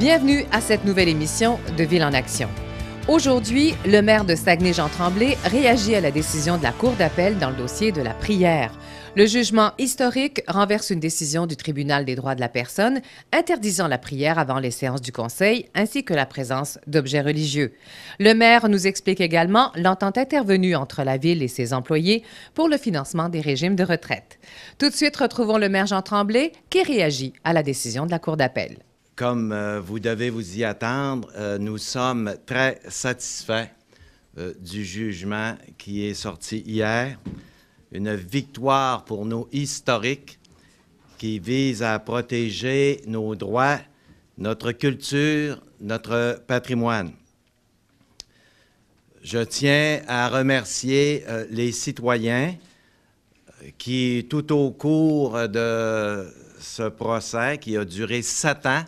Bienvenue à cette nouvelle émission de Ville en action. Aujourd'hui, le maire de Saguenay-Jean Tremblay réagit à la décision de la Cour d'appel dans le dossier de la prière. Le jugement historique renverse une décision du Tribunal des droits de la personne interdisant la prière avant les séances du Conseil ainsi que la présence d'objets religieux. Le maire nous explique également l'entente intervenue entre la Ville et ses employés pour le financement des régimes de retraite. Tout de suite, retrouvons le maire Jean Tremblay qui réagit à la décision de la Cour d'appel. Comme vous devez vous y attendre, nous sommes très satisfaits du jugement qui est sorti hier. Une victoire pour nous historique qui vise à protéger nos droits, notre culture, notre patrimoine. Je tiens à remercier les citoyens qui, tout au cours de ce procès qui a duré 7 ans,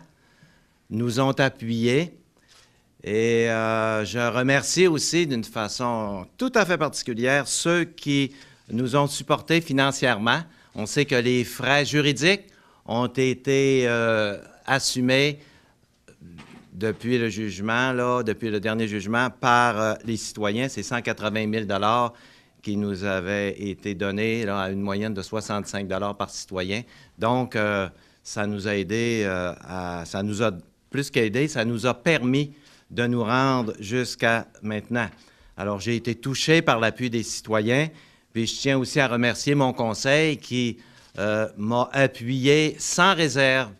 nous ont appuyés. Et je remercie aussi d'une façon tout à fait particulière ceux qui nous ont supportés financièrement. On sait que les frais juridiques ont été assumés depuis le jugement, depuis le dernier jugement, par les citoyens. C'est 180 000 $ qui nous avaient été donnés à une moyenne de 65 $ par citoyen. Donc, ça nous a aidé, ça nous a plus qu'aidé, ça nous a permis de nous rendre jusqu'à maintenant. Alors, j'ai été touché par l'appui des citoyens, puis je tiens aussi à remercier mon conseil qui m'a appuyé sans réserve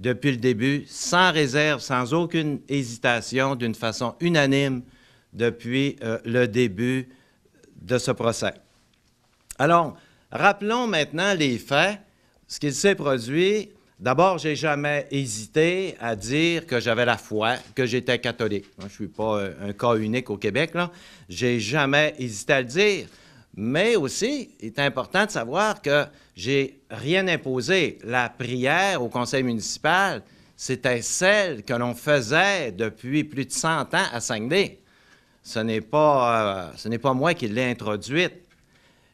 depuis le début, sans réserve, sans aucune hésitation, d'une façon unanime depuis le début de ce procès. Alors, rappelons maintenant les faits, ce qu'il s'est produit. D'abord, je n'ai jamais hésité à dire que j'avais la foi, que j'étais catholique. Je ne suis pas un cas unique au Québec, là. Je n'ai jamais hésité à le dire. Mais aussi, il est important de savoir que j'ai rien imposé. La prière au conseil municipal, c'était celle que l'on faisait depuis plus de 100 ans à Saguenay. Ce n'est pas moi qui l'ai introduite.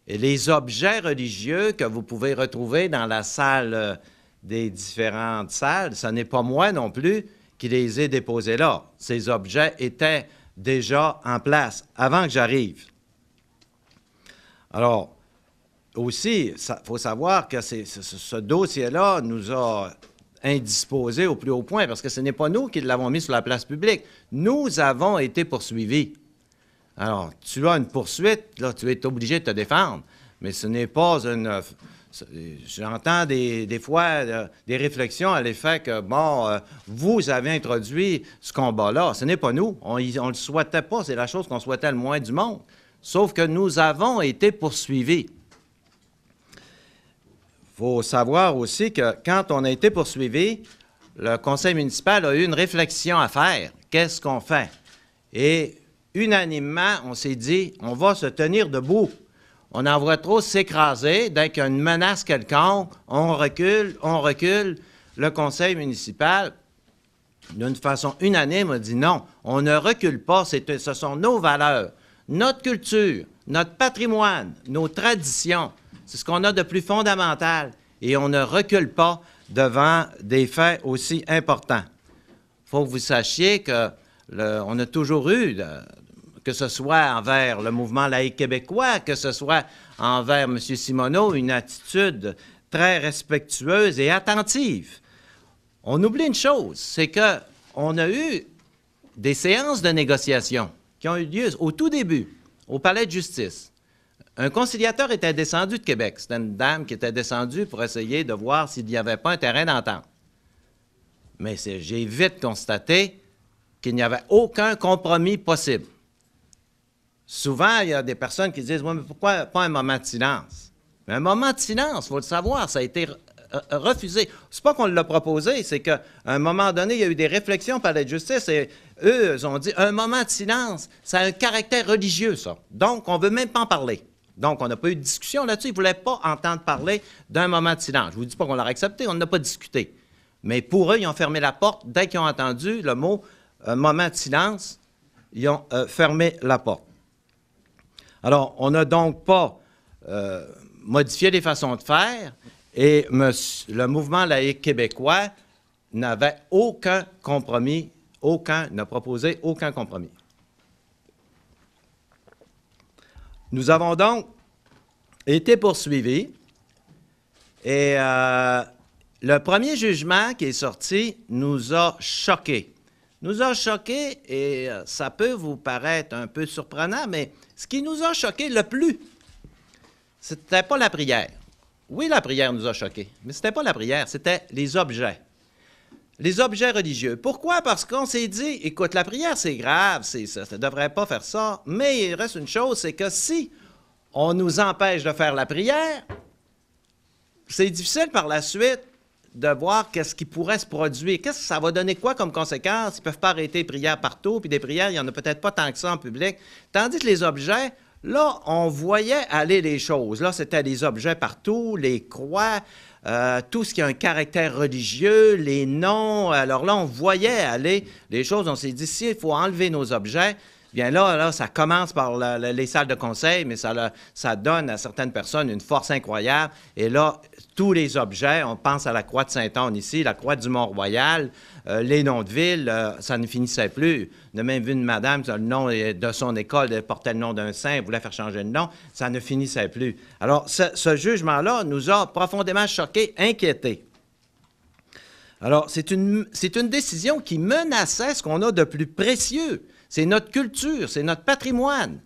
Et les objets religieux que vous pouvez retrouver dans la salle des différentes salles, ce n'est pas moi non plus qui les ai déposés là. Ces objets étaient déjà en place avant que j'arrive. Alors, aussi, il faut savoir que ce dossier-là nous a indisposés au plus haut point, parce que ce n'est pas nous qui l'avons mis sur la place publique. Nous avons été poursuivis. Alors, tu as une poursuite, là, tu es obligé de te défendre, mais ce n'est pas une... J'entends des fois des réflexions à l'effet que, bon, vous avez introduit ce combat-là. Ce n'est pas nous. On ne le souhaitait pas. C'est la chose qu'on souhaitait le moins du monde. Sauf que nous avons été poursuivis. Il faut savoir aussi que quand on a été poursuivis, le conseil municipal a eu une réflexion à faire. Qu'est-ce qu'on fait? Et unanimement, on s'est dit, on va se tenir debout. On en voit trop s'écraser. Dès qu'il y a une menace quelconque, on recule. Le conseil municipal, d'une façon unanime, a dit non, on ne recule pas. Ce sont nos valeurs, notre culture, notre patrimoine, nos traditions. C'est ce qu'on a de plus fondamental. Et on ne recule pas devant des faits aussi importants. Il faut que vous sachiez qu'on a toujours eu... que ce soit envers le mouvement laïque québécois, que ce soit envers M. Simoneau, une attitude très respectueuse et attentive. On oublie une chose, c'est qu'on a eu des séances de négociation qui ont eu lieu au tout début, au palais de justice. Un conciliateur était descendu de Québec. C'était une dame qui était descendue pour essayer de voir s'il n'y avait pas un terrain d'entente. Mais j'ai vite constaté qu'il n'y avait aucun compromis possible. Souvent, il y a des personnes qui disent « Oui, mais pourquoi pas un moment de silence? » Mais un moment de silence, il faut le savoir, ça a été refusé. C'est pas qu'on l'a proposé, c'est qu'à un moment donné, il y a eu des réflexions par la justice et eux, ils ont dit « Un moment de silence, ça a un caractère religieux, ça. Donc, on ne veut même pas en parler. » Donc, on n'a pas eu de discussion là-dessus. Ils ne voulaient pas entendre parler d'un moment de silence. Je ne vous dis pas qu'on l'a accepté, on n'a pas discuté. Mais pour eux, ils ont fermé la porte. Dès qu'ils ont entendu le mot « moment de silence », ils ont fermé la porte. Alors, on n'a donc pas modifié les façons de faire et le mouvement laïque québécois n'avait aucun compromis, n'a proposé aucun compromis. Nous avons donc été poursuivis et le premier jugement qui est sorti nous a choqués. Nous a choqués et ça peut vous paraître un peu surprenant, mais ce qui nous a choqués le plus, c'était pas la prière. Oui, la prière nous a choqués, mais c'était pas la prière, c'était les objets. Les objets religieux. Pourquoi? Parce qu'on s'est dit, écoute, la prière, c'est grave, ça ne devrait pas faire ça, mais il reste une chose, c'est que si on nous empêche de faire la prière, c'est difficile par la suite de voir qu'est-ce qui pourrait se produire. Qu'est-ce que ça va donner quoi comme conséquence? Ils ne peuvent pas arrêter les prières partout, puis des prières, il n'y en a peut-être pas tant que ça en public. Tandis que les objets, là, on voyait aller les choses. Là, c'était les objets partout, les croix, tout ce qui a un caractère religieux, les noms. Alors là, on voyait aller les choses. On s'est dit, si il faut enlever nos objets, bien là, ça commence par les salles de conseil, mais ça donne à certaines personnes une force incroyable. Et là, tous les objets, on pense à la croix de Saint-Anne ici, la croix du Mont-Royal, les noms de villes, ça ne finissait plus. On a même vu une madame, le nom de son école, elle portait le nom d'un saint, elle voulait faire changer de nom, ça ne finissait plus. Alors, ce jugement-là nous a profondément choqués, inquiétés. Alors, c'est une décision qui menaçait ce qu'on a de plus précieux. C'est notre culture, c'est notre patrimoine.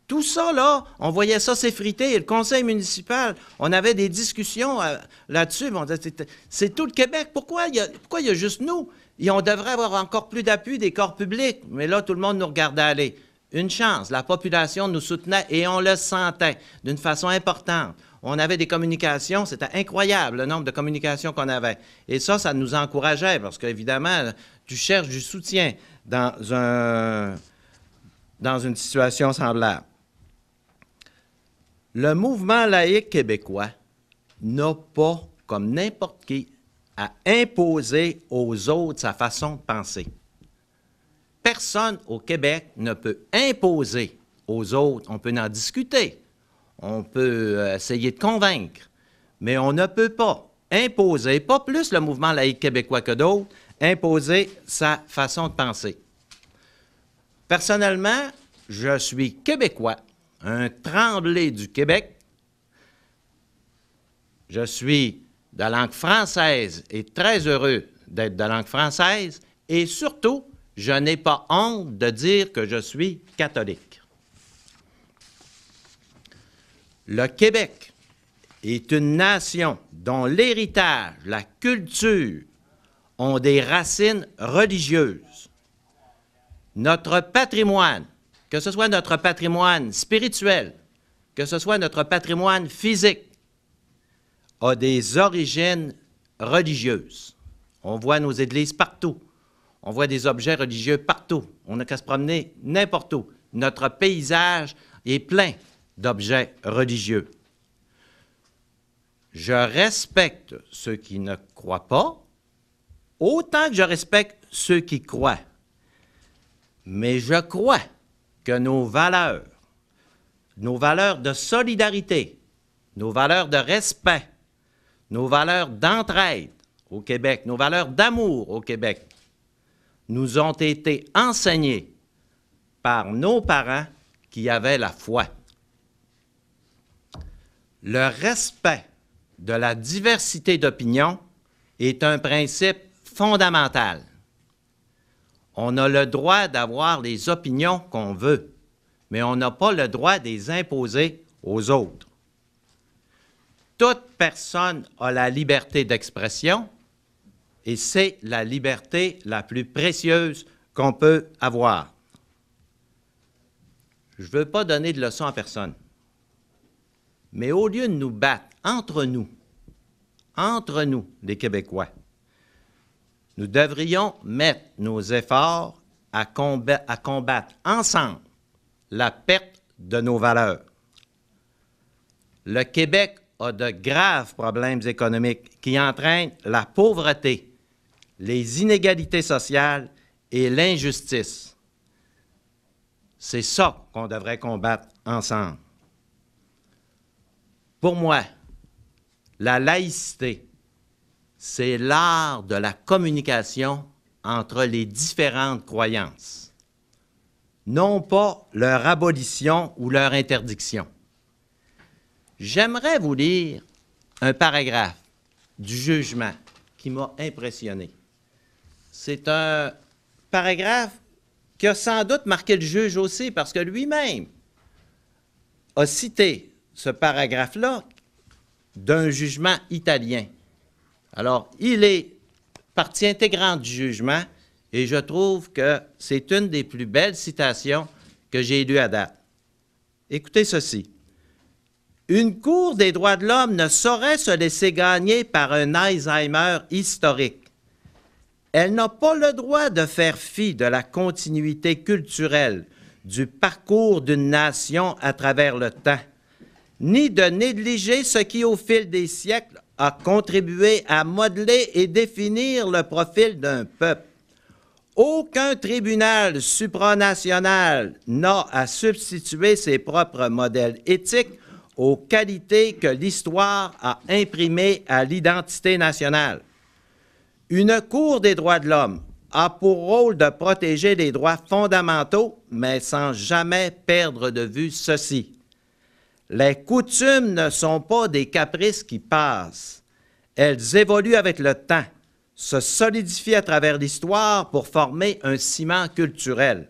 Tout ça, là, on voyait ça s'effriter. Et le conseil municipal, on avait des discussions là-dessus. On disait, c'est tout le Québec. Pourquoi il y a juste nous? Et on devrait avoir encore plus d'appui des corps publics. Mais là, tout le monde nous regardait aller. Une chance, la population nous soutenait et on le sentait d'une façon importante. On avait des communications, c'était incroyable le nombre de communications qu'on avait. Et ça nous encourageait parce qu'évidemment, tu cherches du soutien dans une situation semblable. Le mouvement laïque québécois n'a pas, comme n'importe qui, à imposer aux autres sa façon de penser. Personne au Québec ne peut imposer aux autres. On peut en discuter, on peut essayer de convaincre, mais on ne peut pas imposer, pas plus le mouvement laïque québécois que d'autres, imposer sa façon de penser. Personnellement, je suis québécois, un Tremblay du Québec. Je suis de langue française et très heureux d'être de langue française et surtout, je n'ai pas honte de dire que je suis catholique. Le Québec est une nation dont l'héritage, la culture ont des racines religieuses. Notre patrimoine, que ce soit notre patrimoine spirituel, que ce soit notre patrimoine physique, a des origines religieuses. On voit nos églises partout. On voit des objets religieux partout. On n'a qu'à se promener n'importe où. Notre paysage est plein d'objets religieux. Je respecte ceux qui ne croient pas, autant que je respecte ceux qui croient. Mais je crois que nos valeurs de solidarité, nos valeurs de respect, nos valeurs d'entraide au Québec, nos valeurs d'amour au Québec, nous ont été enseignées par nos parents qui avaient la foi. Le respect de la diversité d'opinions est un principe fondamental. On a le droit d'avoir les opinions qu'on veut, mais on n'a pas le droit de les imposer aux autres. Toute personne a la liberté d'expression et c'est la liberté la plus précieuse qu'on peut avoir. Je ne veux pas donner de leçons à personne, mais au lieu de nous battre entre nous, les Québécois, nous devrions mettre nos efforts à combattre ensemble la perte de nos valeurs. Le Québec a de graves problèmes économiques qui entraînent la pauvreté, les inégalités sociales et l'injustice. C'est ça qu'on devrait combattre ensemble. Pour moi, la laïcité, c'est l'art de la communication entre les différentes croyances, non pas leur abolition ou leur interdiction. J'aimerais vous lire un paragraphe du jugement qui m'a impressionné. C'est un paragraphe qui a sans doute marqué le juge aussi, parce que lui-même a cité ce paragraphe-là d'un jugement italien. Alors, il est partie intégrante du jugement et je trouve que c'est une des plus belles citations que j'ai lues à date. Écoutez ceci. Une Cour des droits de l'homme ne saurait se laisser gagner par un Alzheimer historique. Elle n'a pas le droit de faire fi de la continuité culturelle du parcours d'une nation à travers le temps, ni de négliger ce qui, au fil des siècles, a contribué à modeler et définir le profil d'un peuple. Aucun tribunal supranational n'a à substituer ses propres modèles éthiques aux qualités que l'histoire a imprimées à l'identité nationale. Une Cour des droits de l'homme a pour rôle de protéger les droits fondamentaux, mais sans jamais perdre de vue ceci. Les coutumes ne sont pas des caprices qui passent. Elles évoluent avec le temps, se solidifient à travers l'histoire pour former un ciment culturel.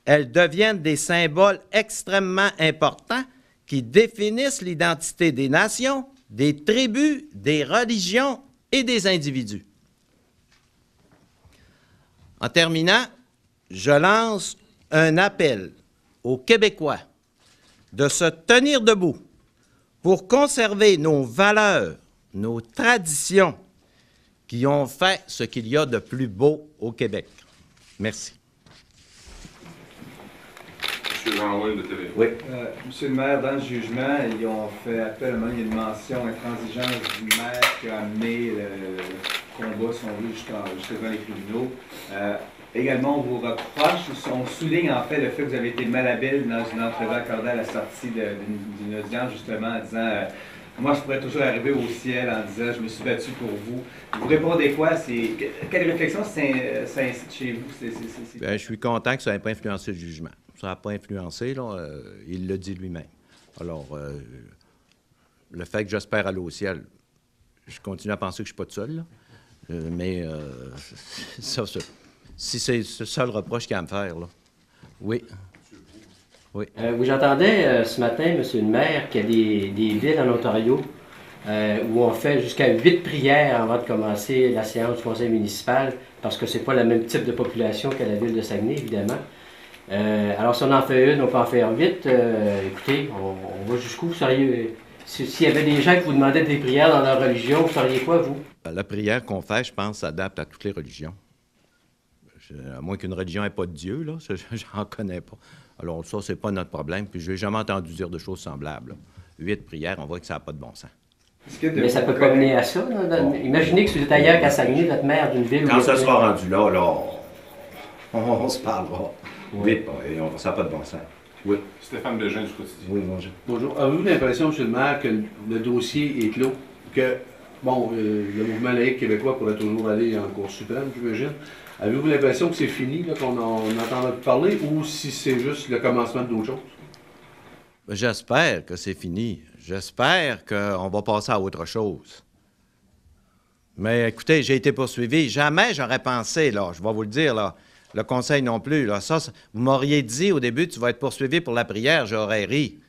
Elles deviennent des symboles extrêmement importants qui définissent l'identité des nations, des tribus, des religions et des individus. En terminant, je lance un appel aux Québécois de se tenir debout pour conserver nos valeurs, nos traditions qui ont fait ce qu'il y a de plus beau au Québec. Merci. Monsieur Jean-Will de TV. Oui. Monsieur le maire, dans le jugement, ils ont fait appel à il y a une mention intransigeance du maire qui a amené le combat, si on veut, jusqu'à devant les tribunaux. Également, on vous reproche, on souligne en fait le fait que vous avez été malhabile dans une entrevue accordée à la sortie d'une audience, justement, en disant moi, je pourrais toujours arriver au ciel en disant je me suis battu pour vous. Vous répondez quoi? Quelle réflexion ça incite chez vous? Bien, je suis content que ça n'ait pas influencé le jugement. Ça n'a pas influencé, là, il le dit lui-même. Alors, le fait que j'espère aller au ciel, je continue à penser que je ne suis pas tout seul, là. Mais si c'est le seul reproche qu'il y a à me faire, là. Oui. Oui. Oui, j'entendais ce matin, M. le maire, qu'il y a des villes en Ontario où on fait jusqu'à 8 prières avant de commencer la séance du conseil municipal, parce que c'est pas le même type de population que la ville de Saguenay, évidemment. Alors, si on en fait une, on peut en faire 8. Écoutez, on va jusqu'où? Vous seriez... S'il y avait des gens qui vous demandaient des prières dans leur religion, vous feriez quoi, vous? La prière qu'on fait, je pense, s'adapte à toutes les religions. À moins qu'une religion n'ait pas de Dieu, là, j'en connais pas. Alors ça, c'est pas notre problème, puis je n'ai jamais entendu dire de choses semblables, là. 8 prières, on voit que ça n'a pas de bon sens. Mais ça peut pas mener à ça, là. Bon. Imaginez que si vous êtes ailleurs qu'à Saguenay, votre maire d'une ville... Quand ça sera rendu là, on se parlera. Oui. Vite, et ça n'a pas de bon sens. Oui. Stéphane Bégin du Quotidien. Oui, bonjour. Bonjour. Avez-vous l'impression, M. le maire, que le dossier est clos? Que, bon, le mouvement laïque québécois pourrait toujours aller en Cour suprême, j'imagine. Avez-vous l'impression que c'est fini, là, qu'on entend parler, ou si c'est juste le commencement d'autres choses? J'espère que c'est fini. J'espère qu'on va passer à autre chose. Mais écoutez, j'ai été poursuivi. Jamais j'aurais pensé, là, je vais vous le dire, là, le conseil non plus, là, ça, vous m'auriez dit au début, tu vas être poursuivi pour la prière, j'aurais ri.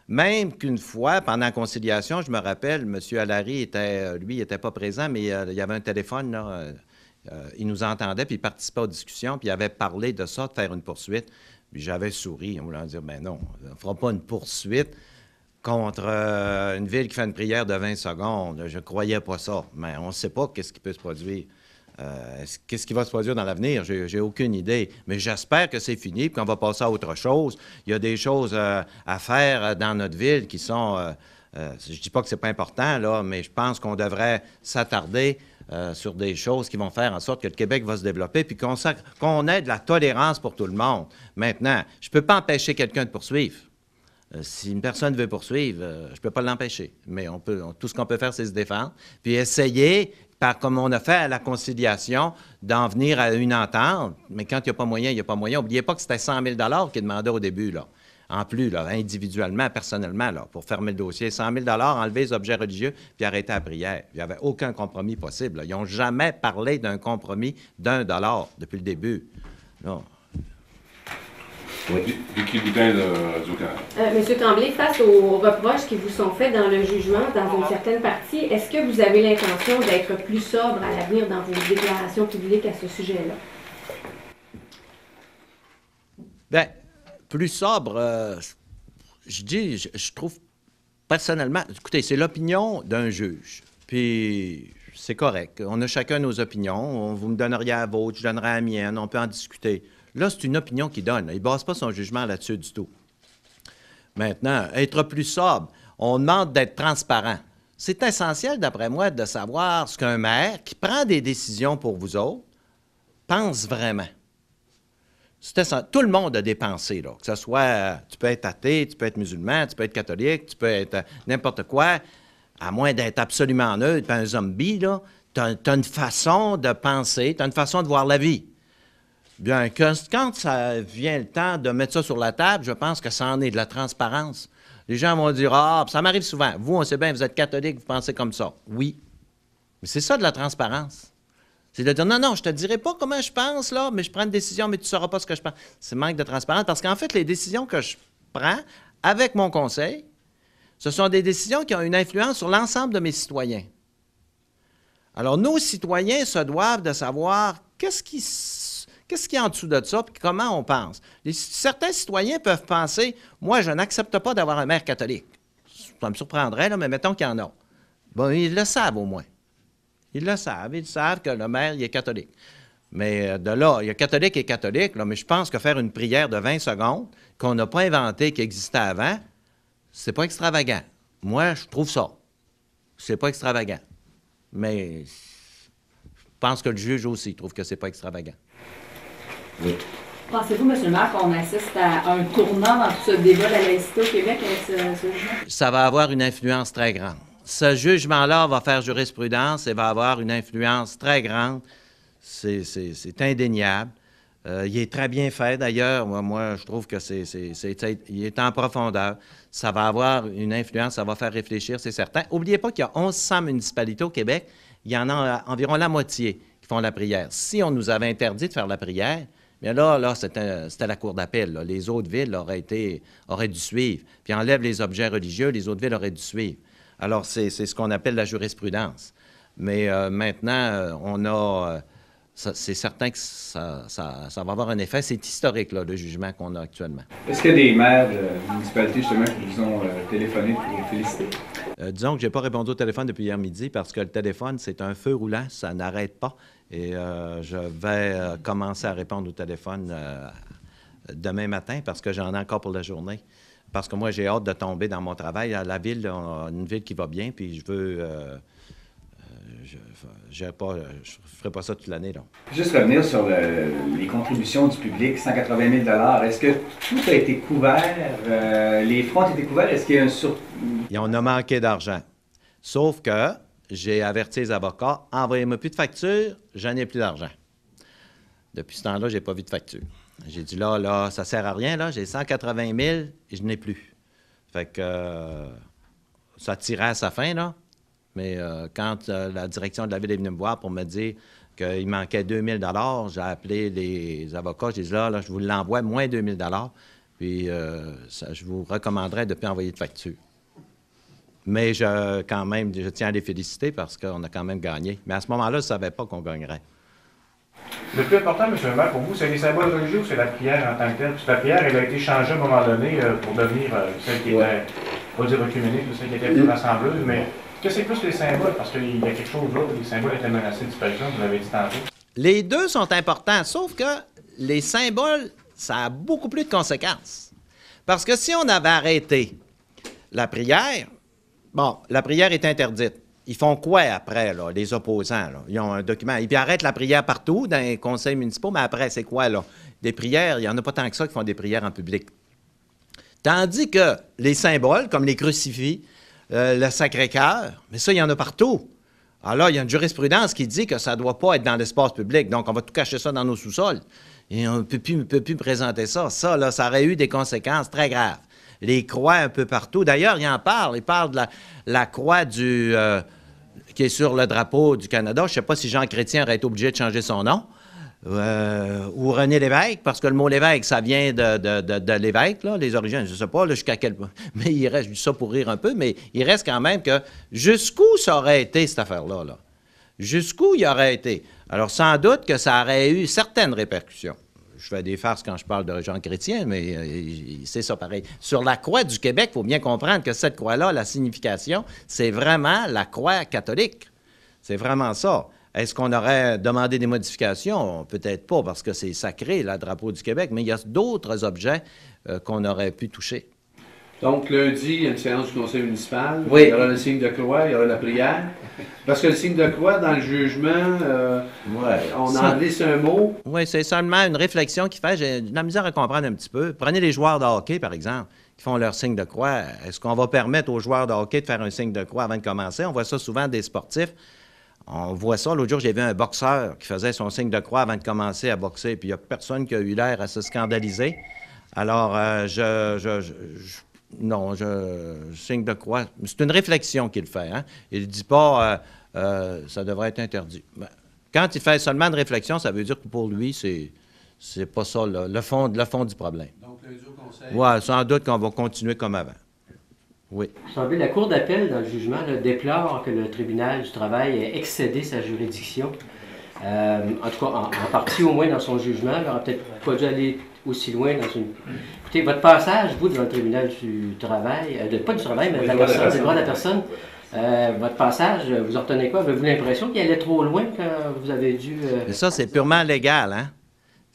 Même qu'une fois, pendant la conciliation, je me rappelle, M. Allary était pas présent, mais il y avait un téléphone, là, il nous entendait, puis il participait aux discussions, puis il avait parlé de ça, de faire une poursuite. Puis j'avais souri en voulant dire, ben non, on ne fera pas une poursuite contre une ville qui fait une prière de 20 secondes. Je ne croyais pas ça, mais on ne sait pas qu'est-ce qui peut se produire. Qu'est-ce qui va se produire dans l'avenir? J'ai aucune idée. Mais j'espère que c'est fini et qu'on va passer à autre chose. Il y a des choses à faire dans notre ville qui sont... je ne dis pas que ce n'est pas important, là, mais je pense qu'on devrait s'attarder sur des choses qui vont faire en sorte que le Québec va se développer puis qu'on ait de la tolérance pour tout le monde. Maintenant, je ne peux pas empêcher quelqu'un de poursuivre. Si une personne veut poursuivre, je ne peux pas l'empêcher. Mais tout ce qu'on peut faire, c'est se défendre puis essayer comme on a fait à la conciliation, d'en venir à une entente. Mais quand il n'y a pas moyen, il n'y a pas moyen. N'oubliez pas que c'était 100 000 qu'ils demandaient au début, là. En plus, là, individuellement, personnellement, là, pour fermer le dossier. 100 000 enlever les objets religieux, puis arrêter la prière. Il n'y avait aucun compromis possible, là. Ils n'ont jamais parlé d'un compromis d'1 $ depuis le début. Non. Oui. Vicky Boutin de Radio-Canada. Monsieur Tremblay, face aux reproches qui vous sont faits dans le jugement, dans une certaine partie, est-ce que vous avez l'intention d'être plus sobre à l'avenir dans vos déclarations publiques à ce sujet-là? Bien, plus sobre, je trouve personnellement, écoutez, c'est l'opinion d'un juge. Puis c'est correct. On a chacun nos opinions. Vous me donneriez la vôtre, je donnerais la mienne, on peut en discuter. Là, c'est une opinion qu'il donne. Il ne base pas son jugement là-dessus du tout. Maintenant, être plus sobre, on demande d'être transparent. C'est essentiel, d'après moi, de savoir ce qu'un maire qui prend des décisions pour vous autres pense vraiment. Tout le monde a des pensées, là. Que ce soit, tu peux être athée, tu peux être musulman, tu peux être catholique, tu peux être n'importe quoi, à moins d'être absolument neutre, pas un zombie, là. Tu as une façon de penser, tu as une façon de voir la vie. Bien, quand ça vient le temps de mettre ça sur la table, je pense que ça en est de la transparence. Les gens vont dire « Ah, ça m'arrive souvent. Vous, on sait bien, vous êtes catholique, vous pensez comme ça. » Oui. Mais c'est ça de la transparence. C'est de dire « Non, non, je te dirai pas comment je pense, là, mais je prends une décision, mais tu ne sauras pas ce que je pense. » C'est manque de transparence parce qu'en fait, les décisions que je prends avec mon conseil, ce sont des décisions qui ont une influence sur l'ensemble de mes citoyens. Alors, nos citoyens se doivent de savoir qu'est-ce qui est en dessous de ça, puis comment on pense. Certains citoyens peuvent penser, moi, je n'accepte pas d'avoir un maire catholique. Ça me surprendrait, là, mais mettons qu'il y en a. Bon, ils le savent au moins. Ils le savent. Ils savent que le maire, il est catholique. Mais de là, il y a catholique et catholique, là, mais je pense que faire une prière de 20 secondes, qu'on n'a pas inventée, qui existait avant, c'est pas extravagant. Moi, je trouve ça. C'est pas extravagant. Mais je pense que le juge aussi trouve que c'est pas extravagant. Oui. Pensez-vous, M. le maire, qu'on assiste à un tournant dans tout ce débat de la laïcité au Québec avec ce jugement? Ça va avoir une influence très grande. Ce jugement-là va faire jurisprudence et va avoir une influence très grande. C'est indéniable. Il est très bien fait, d'ailleurs. Moi, je trouve que il est en profondeur. Ça va avoir une influence, ça va faire réfléchir, c'est certain. N'oubliez pas qu'il y a 1100 municipalités au Québec. Il y en a environ la moitié qui font la prière. Si on nous avait interdit de faire la prière, bien là c'était la cour d'appel. Les autres villes auraient dû suivre. Puis enlève les objets religieux, les autres villes auraient dû suivre. Alors, c'est ce qu'on appelle la jurisprudence. Mais maintenant, on a... c'est certain que ça va avoir un effet. C'est historique, là, le jugement qu'on a actuellement. Est-ce qu'il y a des maires de municipalités, justement, qui vous ont téléphoné pour vous féliciter? Disons que je n'ai pas répondu au téléphone depuis hier midi parce que le téléphone, c'est un feu roulant, ça n'arrête pas. Et je vais commencer à répondre au téléphone demain matin parce que j'en ai encore pour la journée. Parce que moi, j'ai hâte de tomber dans mon travail. À la ville, on a une ville qui va bien, puis je veux... je ne ferai pas ça toute l'année, là. Juste revenir sur les contributions du public, 180 000 $. Est-ce que tout a été couvert? Les fonds ont été couverts? Est-ce qu'il y a un Et on a manqué d'argent. Sauf que j'ai averti les avocats, envoyez-moi plus de facture, j'en ai plus d'argent. Depuis ce temps-là, je n'ai pas vu de facture. J'ai dit là, ça ne sert à rien, là, j'ai 180 000 et je n'ai plus. Fait que ça tirait à sa fin, là. Mais quand la direction de la ville est venue me voir pour me dire qu'il manquait 2 000 $, j'ai appelé les avocats, j'ai dit là, je vous l'envoie, moins 2 000 $, puis je vous recommanderais de ne plus envoyer de facture. Mais quand même, je tiens à les féliciter parce qu'on a quand même gagné. Mais à ce moment-là, je ne savais pas qu'on gagnerait. Le plus important, M. le maire, pour vous, c'est les symboles religieux ou c'est la prière en tant que telle? Parce que la prière, elle a été changée à un moment donné pour devenir celle qui était, pas dire œcuménique, celle qui était plus rassembleuse, mais est-ce que c'est plus les symboles? Parce qu'il y a quelque chose là, les symboles étaient menacés de disparition, vous l'avez dit tantôt. Les deux sont importants, sauf que les symboles, ça a beaucoup plus de conséquences. Parce que si on avait arrêté la prière, bon, la prière est interdite. Ils font quoi après, là, les opposants? Là? Ils ont un document. Ils arrêtent la prière partout dans les conseils municipaux, mais après, c'est quoi, là? Des prières, il n'y en a pas tant que ça qui font des prières en public. Tandis que les symboles, comme les crucifix, le Sacré-Cœur, mais ça, il y en a partout. Alors là, il y a une jurisprudence qui dit que ça ne doit pas être dans l'espace public. Donc, on va tout cacher ça dans nos sous-sols. Et on ne peut plus présenter ça. Ça, là, ça aurait eu des conséquences très graves. Les croix un peu partout. D'ailleurs, il en parle. Il parle de la croix qui est sur le drapeau du Canada. Je ne sais pas si Jean Chrétien aurait été obligé de changer son nom. Ou René Lévesque, parce que le mot Lévesque, ça vient de l'évêque, là, les origines, je ne sais pas jusqu'à quel point, mais il reste, je dis ça pour rire un peu, mais il reste quand même que jusqu'où ça aurait été, cette affaire-là, là? Jusqu'où il aurait été? Alors, sans doute que ça aurait eu certaines répercussions. Je fais des farces quand je parle de Jean Chrétien, mais c'est ça pareil. Sur la croix du Québec, il faut bien comprendre que cette croix-là, la signification, c'est vraiment la croix catholique. C'est vraiment ça. Est-ce qu'on aurait demandé des modifications? Peut-être pas, parce que c'est sacré, le drapeau du Québec, mais il y a d'autres objets qu'on aurait pu toucher. Donc, lundi, il y a une séance du conseil municipal. Oui. Il y aura le signe de croix, il y aura la prière. Parce que le signe de croix, dans le jugement, on a glissé un mot. Oui, c'est seulement une réflexion qui fait. J'ai de la misère à comprendre un petit peu. Prenez les joueurs de hockey, par exemple, qui font leur signe de croix. Est-ce qu'on va permettre aux joueurs de hockey de faire un signe de croix avant de commencer? On voit ça souvent des sportifs. On voit ça. L'autre jour, j'ai vu un boxeur qui faisait son signe de croix avant de commencer à boxer, puis il n'y a personne qui a eu l'air à se scandaliser. Alors, non, signe de croix. C'est une réflexion qu'il fait. Hein? Il ne dit pas ça devrait être interdit. Ben, quand il fait seulement une réflexion, ça veut dire que pour lui, c'est pas ça le fond du problème. Donc, lundi au conseil. Oui, sans doute qu'on va continuer comme avant. Oui. La Cour d'appel, dans le jugement, déplore que le tribunal du travail ait excédé sa juridiction. En tout cas, en partie au moins dans son jugement. Il n'aurait peut-être pas dû aller aussi loin dans une... Écoutez, votre passage, vous, devant le tribunal du travail, pas du travail, mais de la personne, des droits de la personne, votre passage, vous en retenez quoi? Avez-vous l'impression qu'il allait trop loin quand vous avez dû... Mais ça, c'est purement légal, hein?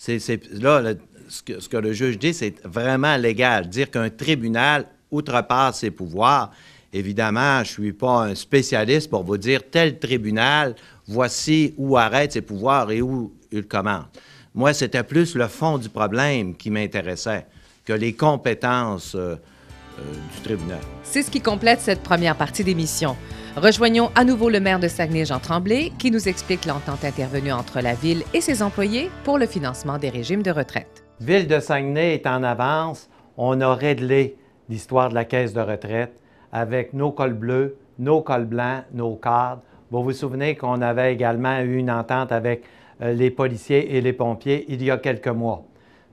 Là, ce que le juge dit, c'est vraiment légal. Dire qu'un tribunal outrepasse ses pouvoirs. Évidemment, je ne suis pas un spécialiste pour vous dire tel tribunal, voici où arrête ses pouvoirs et où il commence. Moi, c'était plus le fond du problème qui m'intéressait que les compétences du tribunal. C'est ce qui complète cette première partie d'émission. Rejoignons à nouveau le maire de Saguenay, Jean Tremblay, qui nous explique l'entente intervenue entre la Ville et ses employés pour le financement des régimes de retraite. Ville de Saguenay est en avance. On a réglé l'histoire de la caisse de retraite avec nos cols bleus, nos cols blancs, nos cadres. Vous vous souvenez qu'on avait également eu une entente avec les policiers et les pompiers il y a quelques mois.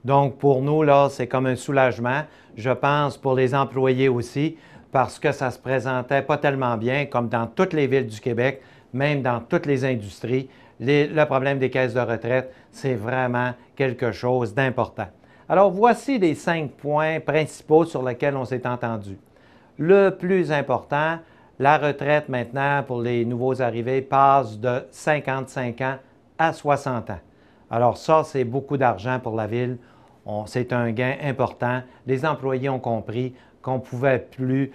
Donc, pour nous, là, c'est comme un soulagement. Je pense pour les employés aussi, parce que ça se présentait pas tellement bien, comme dans toutes les villes du Québec, même dans toutes les industries. Le problème des caisses de retraite, c'est vraiment quelque chose d'important. Alors, voici les 5 points principaux sur lesquels on s'est entendu. Le plus important, la retraite maintenant pour les nouveaux arrivés passe de 55 ans à 60 ans. Alors ça, c'est beaucoup d'argent pour la Ville. C'est un gain important. Les employés ont compris qu'on ne pouvait plus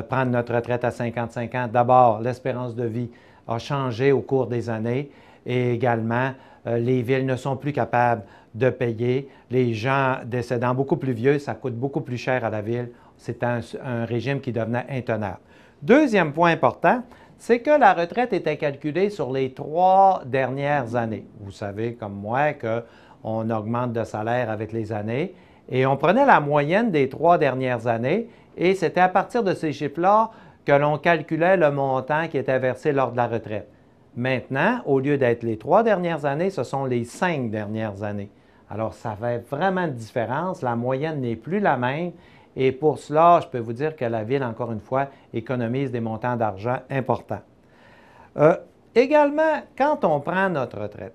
prendre notre retraite à 55 ans. D'abord, l'espérance de vie a changé au cours des années et également, les villes ne sont plus capables de payer. Les gens décédant beaucoup plus vieux, ça coûte beaucoup plus cher à la Ville. C'est un régime qui devenait intenable. Deuxième point important, c'est que la retraite était calculée sur les 3 dernières années. Vous savez, comme moi, qu'on augmente de salaire avec les années. Et on prenait la moyenne des 3 dernières années et c'était à partir de ces chiffres-là que l'on calculait le montant qui était versé lors de la retraite. Maintenant, au lieu d'être les 3 dernières années, ce sont les 5 dernières années. Alors, ça fait vraiment une différence. La moyenne n'est plus la même. Et pour cela, je peux vous dire que la Ville, encore une fois, économise des montants d'argent importants. Également, quand on prend notre retraite,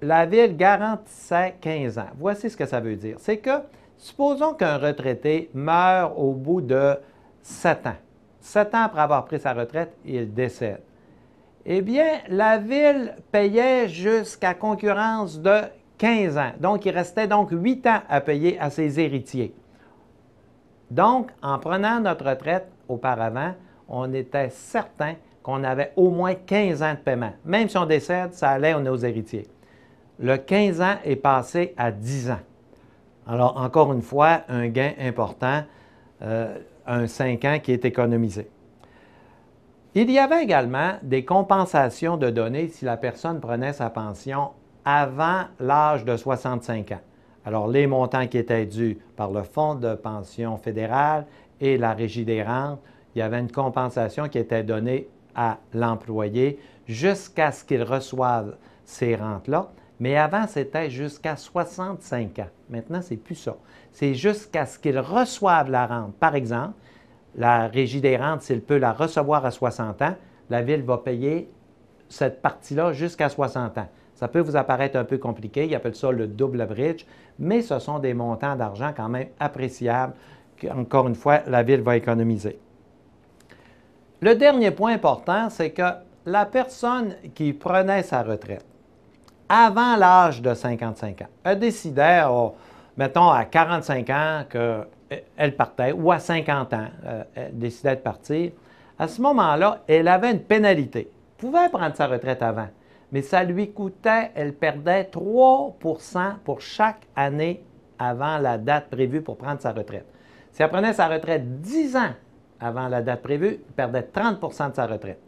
la Ville garantissait 15 ans. Voici ce que ça veut dire. C'est que, supposons qu'un retraité meurt au bout de 7 ans. 7 ans après avoir pris sa retraite, il décède. Eh bien, la Ville payait jusqu'à concurrence de 15 ans. Donc, il restait donc 8 ans à payer à ses héritiers. Donc, en prenant notre retraite auparavant, on était certain qu'on avait au moins 15 ans de paiement. Même si on décède, ça allait aux héritiers. Le 15 ans est passé à 10 ans. Alors, encore une fois, un gain important, un 5 ans qui est économisé. Il y avait également des compensations de données si la personne prenait sa pension avant l'âge de 65 ans. Alors, les montants qui étaient dus par le Fonds de pension fédéral et la Régie des rentes, il y avait une compensation qui était donnée à l'employé jusqu'à ce qu'il reçoive ces rentes-là. Mais avant, c'était jusqu'à 65 ans. Maintenant, ce n'est plus ça. C'est jusqu'à ce qu'il reçoive la rente. Par exemple, la Régie des rentes, s'il peut la recevoir à 60 ans, la Ville va payer cette partie-là jusqu'à 60 ans. Ça peut vous apparaître un peu compliqué, ils appellent ça le double bridge, mais ce sont des montants d'argent quand même appréciables qu'encore une fois, la Ville va économiser. Le dernier point important, c'est que la personne qui prenait sa retraite avant l'âge de 55 ans, elle décidait, mettons à 45 ans qu'elle partait, ou à 50 ans, elle décidait de partir, à ce moment-là, elle avait une pénalité. Elle pouvait prendre sa retraite avant, mais ça lui coûtait, elle perdait 3 % pour chaque année avant la date prévue pour prendre sa retraite. Si elle prenait sa retraite 10 ans avant la date prévue, elle perdait 30 % de sa retraite.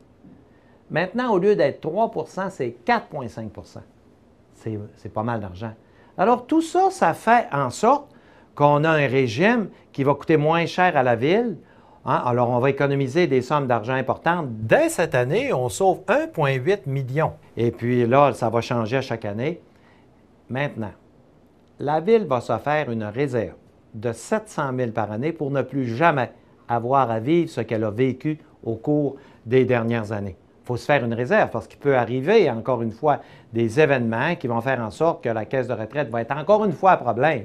Maintenant, au lieu d'être 3 %, c'est 4,5 %. C'est pas mal d'argent. Alors, tout ça, ça fait en sorte qu'on a un régime qui va coûter moins cher à la Ville. Hein? Alors, on va économiser des sommes d'argent importantes. Dès cette année, on sauve 1,8 million. Et puis là, ça va changer à chaque année. Maintenant, la Ville va se faire une réserve de 700 000 par année pour ne plus jamais avoir à vivre ce qu'elle a vécu au cours des dernières années. Il faut se faire une réserve parce qu'il peut arriver, encore une fois, des événements qui vont faire en sorte que la caisse de retraite va être encore une fois un problème.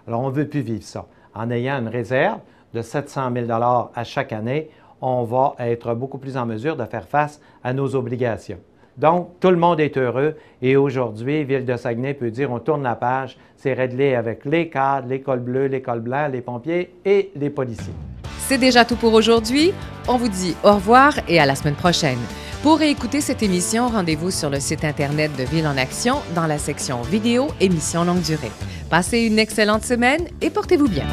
Alors, on ne veut plus vivre ça. En ayant une réserve de 700 000 $ à chaque année, on va être beaucoup plus en mesure de faire face à nos obligations. Donc, tout le monde est heureux et aujourd'hui, Ville de Saguenay peut dire on tourne la page, c'est réglé avec les cadres, les cols bleus, les cols blancs, les pompiers et les policiers. C'est déjà tout pour aujourd'hui. On vous dit au revoir et à la semaine prochaine. Pour réécouter cette émission, rendez-vous sur le site Internet de Ville en Action dans la section vidéo émission longue durée. Passez une excellente semaine et portez-vous bien.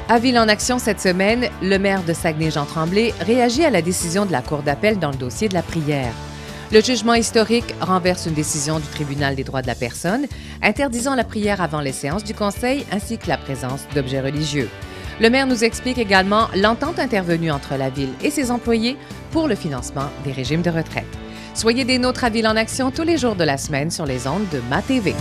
À Ville en Action cette semaine, le maire de Saguenay, Jean Tremblay, réagit à la décision de la Cour d'appel dans le dossier de la prière. Le jugement historique renverse une décision du Tribunal des droits de la personne interdisant la prière avant les séances du Conseil ainsi que la présence d'objets religieux. Le maire nous explique également l'entente intervenue entre la Ville et ses employés pour le financement des régimes de retraite. Soyez des nôtres à Ville en Action tous les jours de la semaine sur les ondes de MaTV.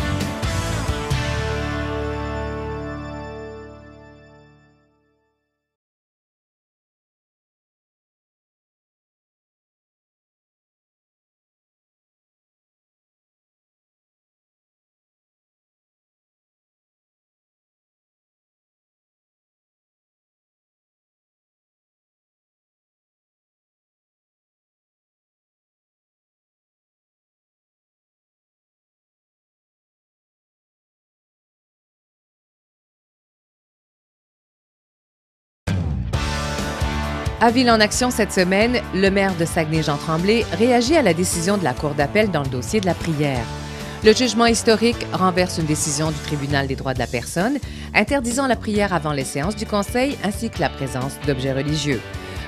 À Ville en Action cette semaine, le maire de Saguenay-Jean Tremblay réagit à la décision de la Cour d'appel dans le dossier de la prière. Le jugement historique renverse une décision du Tribunal des droits de la personne interdisant la prière avant les séances du Conseil ainsi que la présence d'objets religieux.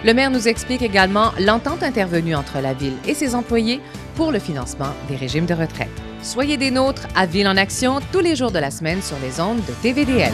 Le maire nous explique également l'entente intervenue entre la Ville et ses employés pour le financement des régimes de retraite. Soyez des nôtres à Ville en Action tous les jours de la semaine sur les ondes de TVDL.